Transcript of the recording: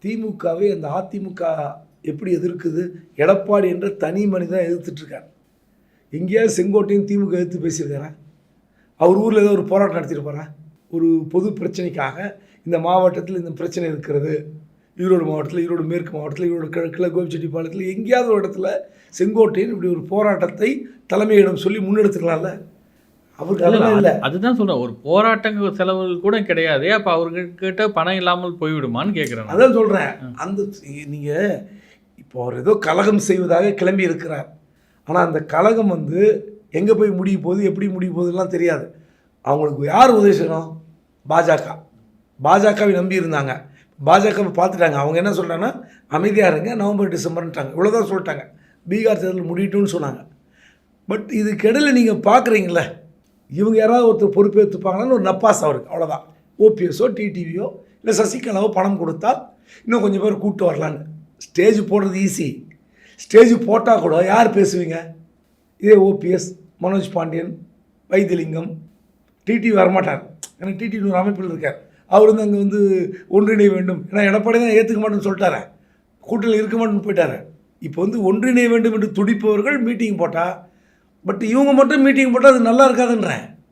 திமுகவை அந்த அதிமுக எப்படி எதிர்க்குது, எடப்பாடி என்ற தனி மனிதன் எதிர்த்துட்ருக்கார். எங்கேயாவது செங்கோட்டையும் திமுக எதிர்த்து பேசியிருக்காரா? அவர் ஊரில் ஏதோ ஒரு போராட்டம் நடத்தியிருப்பாரா? ஒரு பொது பிரச்சனைக்காக இந்த மாவட்டத்தில் இந்த பிரச்சனை இருக்கிறது, ஈரோடு மாவட்டத்தில், ஈரோடு மேற்கு மாவட்டத்தில், ஈரோடு கிழக்கில், கோபிச்செட்டிப்பாளையத்தில் எங்கேயாவது ஒரு இடத்துல செங்கோட்டையன் இப்படி ஒரு போராட்டத்தை தலைமையிடம் சொல்லி முன்னெடுத்துக்கலாம்ல? அவருக்கு அதெல்லாம் இல்லை. அதுதான் சொல்கிறேன், ஒரு போராட்டங்க செலவுகள் கூட கிடையாது. அப்போ அவர்கிட்ட பணம் இல்லாமல் போய்விடுமான்னு கேட்குறேன். அதான் சொல்கிறேன். அந்த நீங்கள் இப்போ அவர் ஏதோ கலகம் செய்வதாக கிளம்பி இருக்கிறார். ஆனால் அந்த கலகம் வந்து எங்கே போய் முடிய போகுது, எப்படி முடிய போகுதுலாம் தெரியாது. அவங்களுக்கு யார் உதவி செய்யணும்? பாஜகவை நம்பி இருந்தாங்க. பாஜகவை பார்த்துட்டாங்க. அவங்க என்ன சொல்கிறாங்கன்னா அமைதியாக இருங்க, நவம்பர் டிசம்பர்ன்ட்டாங்க. இவ்வளோதான் சொல்லிட்டாங்க. பீகார் தேர்தல் முடியட்டும்னு சொன்னாங்க. பட் இதுக்கிடையில நீங்கள் பார்க்குறீங்கள, இவங்க யாராவது ஒருத்தர் பொறுப்பேற்றுப்பாங்களான்னு ஒரு நப்பாஸ் அவருக்கு, அவ்வளோதான். ஓபிஎஸோ டிடிவியோ இல்லை சசிகலாவோ பணம் கொடுத்தா இன்னும் கொஞ்சம் பேர் கூப்பிட்டு வரலான்னு. ஸ்டேஜ் போடுறது ஈஸி. ஸ்டேஜ் போட்டால் கூட யார் பேசுவீங்க? இதே ஓபிஎஸ், மனோஜ் பாண்டியன், வைத்திலிங்கம், டிடிவி வரமாட்டார். ஏன்னா டிடிவி ஒரு அமைப்பில் இருக்கார். அவர் வந்து அங்கே வந்து ஒன்றிணைய வேண்டும், ஏன்னா எடப்பாடி தான் ஏற்றுக்க மாட்டேன்னு சொல்லிட்டாரு, கூட்டணியில் இருக்க மாட்டேன்னு போயிட்டார். இப்போ வந்து ஒன்றிணைய வேண்டும் என்று துடிப்பவர்கள் மீட்டிங் போட்டால், பட் இவங்க மட்டும் மீட்டிங் போட்டால் அது நல்லா இருக்காதுன்றேன்.